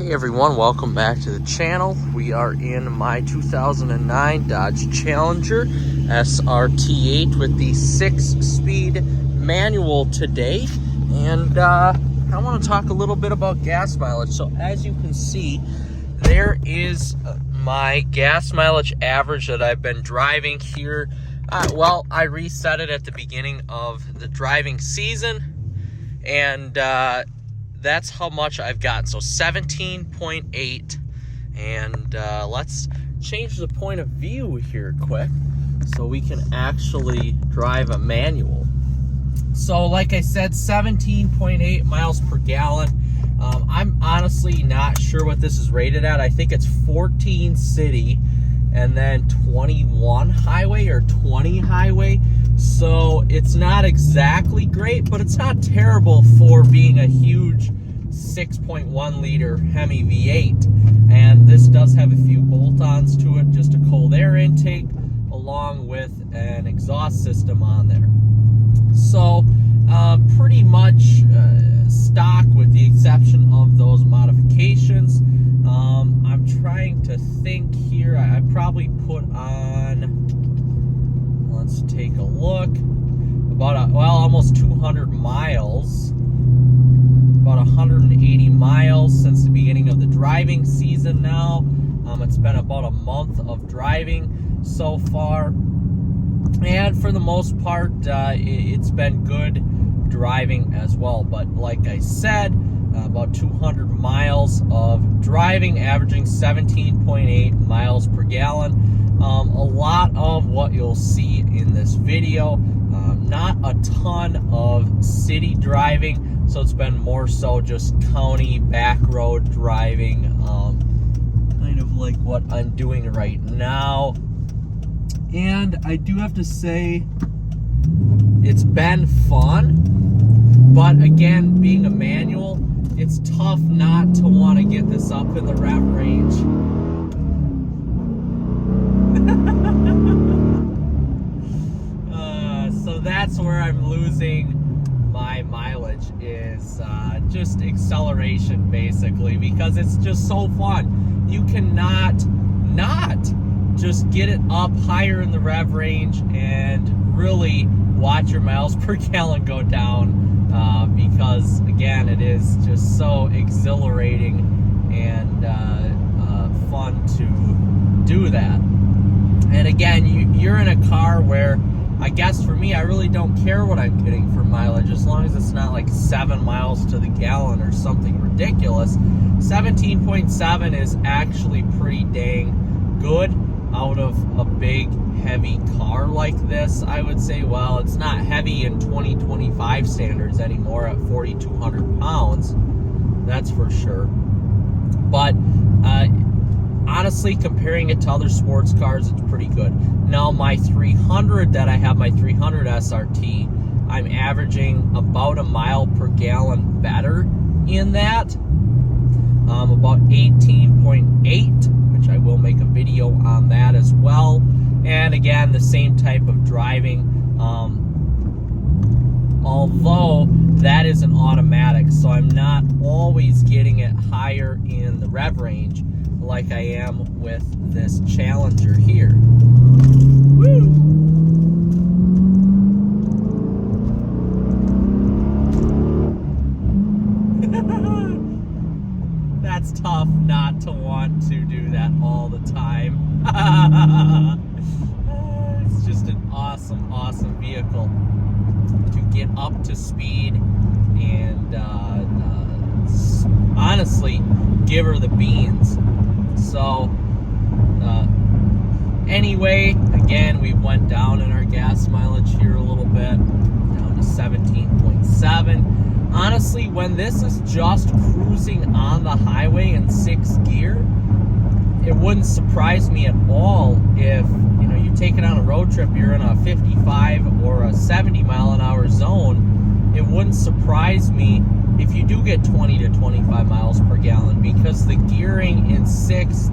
Hey everyone, welcome back to the channel. We are in my 2009 Dodge Challenger SRT8 with the 6-speed manual today. And I want to talk a little bit about gas mileage. So as you can see, there is my gas mileage average that I've been driving here. Well, I reset it at the beginning of the driving season, and that's how much I've got. So 17.8. And let's change the point of view here quick so we can actually drive a manual. So like I said, 17.8 miles per gallon. I'm honestly not sure what this is rated at. I think it's 14 city and then 21 highway or 20 highway. So it's not exactly great, but it's not terrible for being a huge 6.1 liter Hemi V8. And this does have a few bolt-ons to it, just a cold air intake along with an exhaust system on there. So pretty much stock with the exception of those modifications. I'm trying to think here. I probably put on, let's take a look, about almost 200 miles, about 180 miles since the beginning of the driving season now. It's been about a month of driving so far, and for the most part it's been good driving as well. But like I said, about 200 miles of driving, averaging 17.8 miles per gallon. A lot of what you'll see in this video, not a ton of city driving, so it's been more so just county back road driving, kind of like what I'm doing right now. And I do have to say, it's been fun, but again, being a manual, it's tough not to want to get this up in the rev range. So that's where I'm losing my mileage, is just acceleration basically, because it's just so fun. You cannot not just get it up higher in the rev range and really watch your miles per gallon go down, because again, it is just so exhilarating and fun to do that. And again, you're in a car where, I guess for me, I really don't care what I'm getting for mileage, as long as it's not like 7 miles to the gallon or something ridiculous. 17.7 is actually pretty dang good out of a big heavy car like this, I would say. Well, it's not heavy in 2025 standards anymore at 4,200 pounds, that's for sure. But honestly, comparing it to other sports cars, it's pretty good. Now my 300 that I have, my 300 SRT, I'm averaging about a mile per gallon better in that, about 18.8, which I will make a video on that as well. And again, the same type of driving, although that is an automatic, so I'm not always getting it higher in the rev range like I am with this Challenger here. Woo! That's tough not to want to do that all the time. It's just an awesome, awesome vehicle to get up to speed and honestly give her the beans. So anyway, again, we went down in our gas mileage here a little bit, down to 17.7. Honestly, when this is just cruising on the highway in 6th gear, it wouldn't surprise me at all if, you know, you take it on a road trip, you're in a 55 or a 70 mile an hour zone. It wouldn't surprise me if you do get 20 to 25 miles per gallon, because the gearing in 6th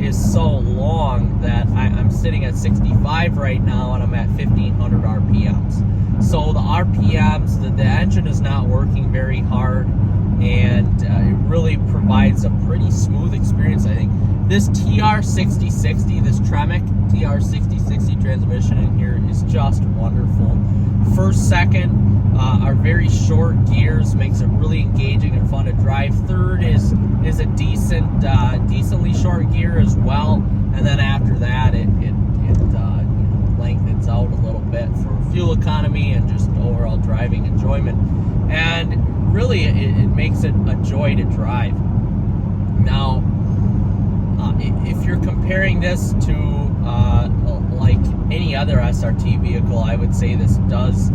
is so long that I'm sitting at 65 right now and I'm at 1500 RPMs. So the RPMs, the engine is not working very hard, and it really provides a pretty smooth experience, I think. This TR6060, this Tremec TR6060 transmission in here is just wonderful. First, second are very short gears, makes it really engaging and fun to drive. Third is a decently short gear as well, and then after that it lengthens out a little bit for fuel economy and just overall driving enjoyment. And really, it makes it a joy to drive. Now, if you're comparing this to like any other SRT vehicle, I would say this does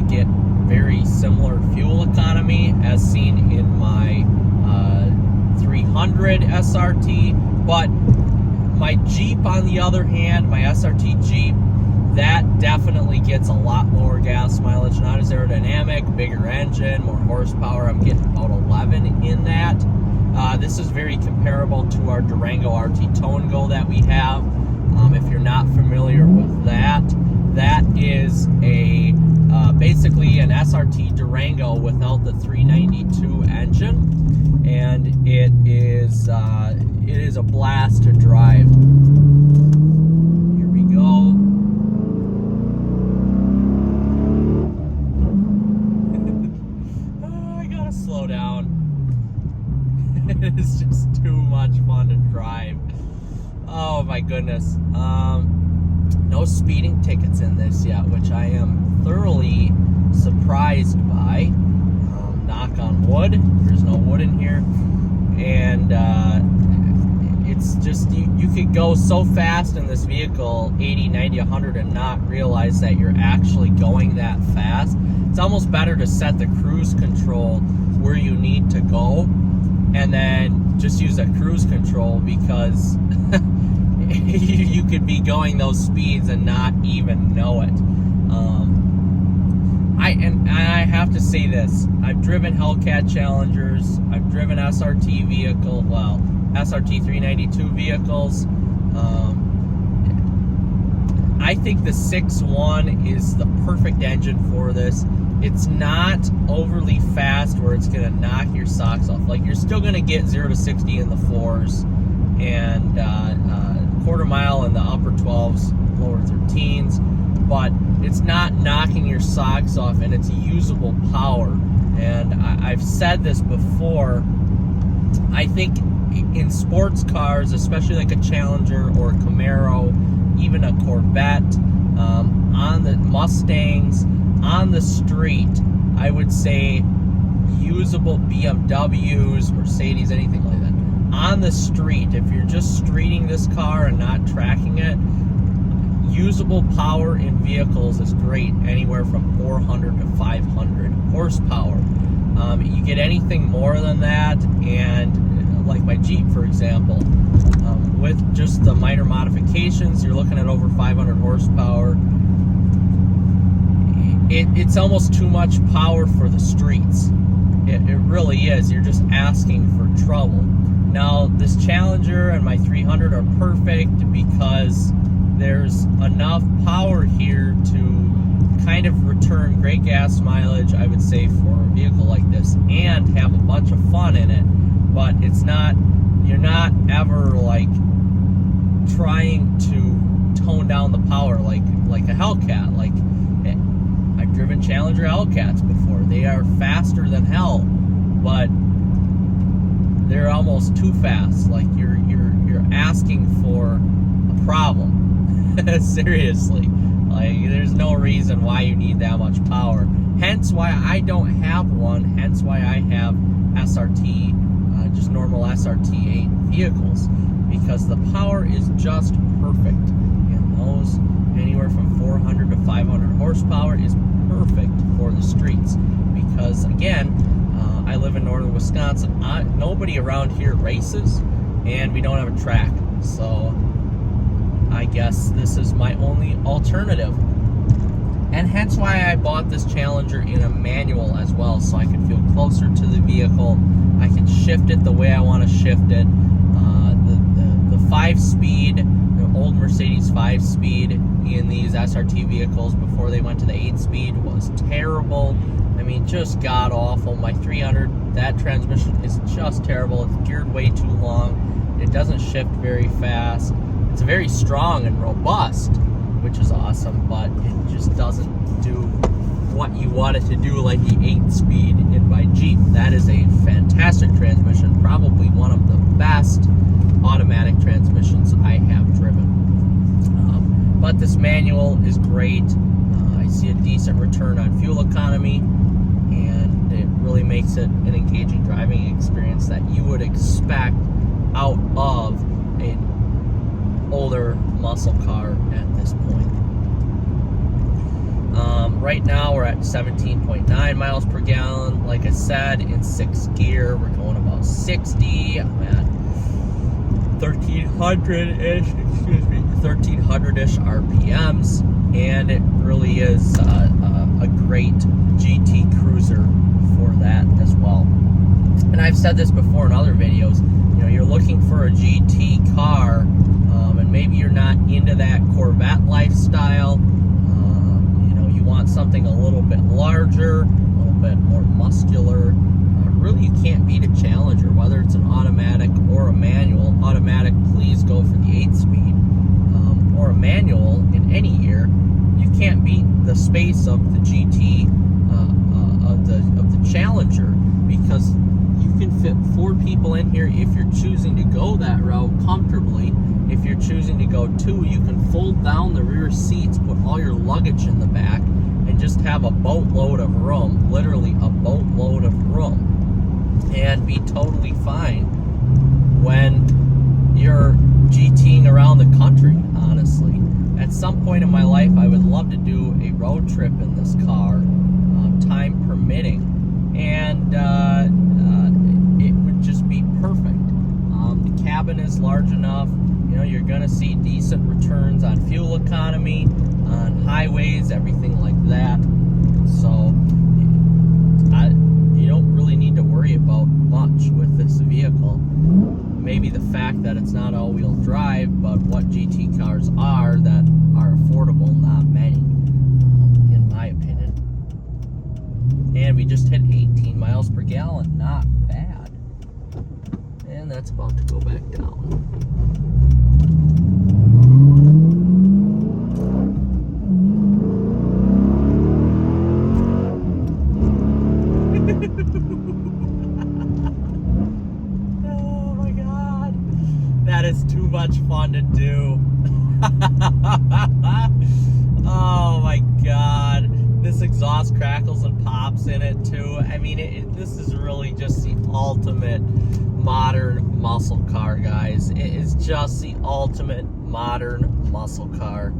get very similar fuel economy as seen in my 300 SRT. But my Jeep, on the other hand, my SRT Jeep, that definitely gets a lot lower gas mileage, not as aerodynamic, bigger engine, more horsepower. I'm getting about 11 in that. This is very comparable to our Durango RT Tow and Go that we have. If you're not familiar with that, that is a basically an SRT Durango without the 392 engine, and it is a blast to drive. Here we go. Oh, I gotta slow down. It is just too much fun to drive. Oh my goodness. No speeding tickets in this yet, which I am thoroughly surprised by. Knock on wood. There's no wood in here. And it's just, you could go so fast in this vehicle, 80, 90, 100, and not realize that you're actually going that fast. It's almost better to set the cruise control where you need to go and then just use that cruise control, because you could be going those speeds and not even know it. I have to say this. I've driven Hellcat Challengers. I've driven SRT SRT 392 vehicles. I think the 6.1 is the perfect engine for this. It's not overly fast where it's going to knock your socks off. Like, you're still going to get 0 to 60 in the 4s, and quarter mile in the upper 12s, lower 13s, but it's not knocking your socks off, and it's usable power. And I've said this before, I think in sports cars, especially like a Challenger or a Camaro, even a Corvette, on the Mustangs, on the street, I would say usable BMWs, Mercedes, anything like that. On the street, if you're just streeting this car and not tracking it, usable power in vehicles is great, anywhere from 400 to 500 horsepower. You get anything more than that, and like my Jeep, for example, with just the minor modifications, you're looking at over 500 horsepower. It's almost too much power for the streets. It really is. You're just asking for trouble. Now, this Challenger and my 300 are perfect because there's enough power here to kind of return great gas mileage, I would say, for a vehicle like this, and have a bunch of fun in it. But it's not, you're not ever like trying to tone down the power like a Hellcat. Like, I've driven Challenger Hellcats before. They are faster than hell, but they're almost too fast. Like, you're asking for a problem. Seriously. Like, there's no reason why you need that much power. Hence why I don't have one. Hence why I have SRT, just normal SRT8 vehicles, because the power is just perfect. And those, anywhere from 400 to 500 horsepower, is perfect for the streets. Because again, I live in northern Wisconsin. Nobody around here races, and we don't have a track. So I guess this is my only alternative. And hence why I bought this Challenger in a manual as well, so I could feel closer to the vehicle. I can shift it the way I want to shift it. The 5-speed, the old Mercedes 5-speed in these SRT vehicles before they went to the 8-speed was terrible. I mean, just god awful. My 300, that transmission is just terrible. It's geared way too long. It doesn't shift very fast. It's very strong and robust, which is awesome, but it just doesn't do what you want it to do, like the 8-speed in my Jeep. That is a fantastic transmission, probably one of the best automatic transmissions I have driven. But this manual is great. I see a decent return on fuel economy, and it really makes it an engaging driving experience that you would expect out of an older muscle car at this point. Right now we're at 17.9 miles per gallon. Like I said, in 6th gear, we're going about 60. I'm at 1300-ish, 1300-ish RPMs, and it really is a great GT cruiser for that as well. And I've said this before in other videos, you know, you're looking for a GT car, and maybe you're not into that Corvette lifestyle. You know, you want something a little bit larger, a little bit more muscular. Really, you can't beat a Challenger, whether it's an automatic or a manual. Automatic, please go for the 8-speed, or a manual in any year. You can't beat the space of the GT, of the Challenger, because you can fit 4 people in here if you're choosing to go that route comfortably. If you're choosing to go 2, you can fold down the rear seats, put all your luggage in the back, and just have a boatload of room, literally a boatload of room, and be totally fine when you're GTing around the country, honestly. At some point in my life, I would love to do a road trip in this car, time permitting, and it would just be perfect. The cabin is large enough. You know, you're gonna see decent returns on fuel economy, on highways, everything like that. So you don't really need to worry about much with this vehicle. Maybe the fact that it's not all-wheel drive, but what GT cars are that are affordable, not many, in my opinion. And we just hit 18 miles per gallon, not bad. And that's about to go back down. Oh my God, that is too much fun to do. Oh my God, this exhaust crackles and pops in it too. I mean, this is really just the ultimate modern muscle car, guys. It is just the ultimate modern muscle car.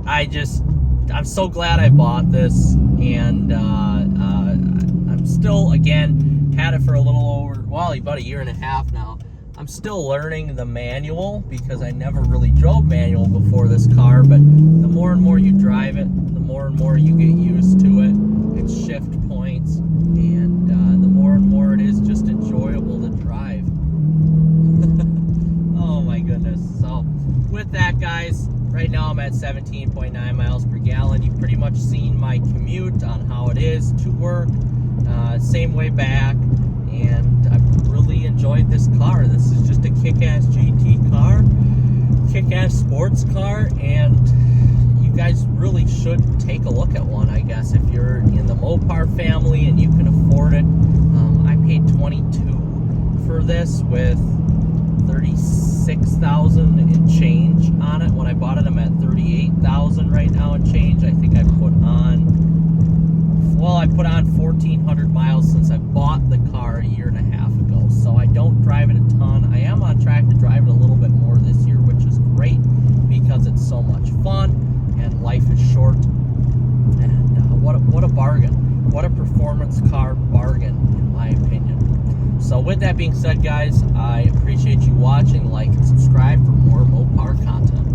I'm so glad I bought this, and I'm still, again, had it for a little over, well, about a year and a half now. I'm still learning the manual because I never really drove manual before this car, but the more and more you drive it, the more and more you get used to it. It's shift points, and the more and more it is just enjoyable to drive. Oh my goodness. So with that, guys, right now I'm at 17.9 miles per gallon. You've pretty much seen my commute on how it is to work. Same way back, and I've really enjoyed this car. This is just a kick-ass GT car, kick-ass sports car, and you guys really should take a look at one, I guess, if you're in the Mopar family and you can afford it. I paid $22,000 for this with $36,000 and change on it. When I bought it, I'm at $38,000 right now and change. I think I put on 1,400 miles since I bought the car a year and a half ago. So I don't drive it a ton. I am on track to drive it a little bit more this year, which is great because it's so much fun and life is short. And what a bargain. What a performance car bargain, in my opinion. So with that being said, guys, I appreciate you watching. Like and subscribe for more Mopar content.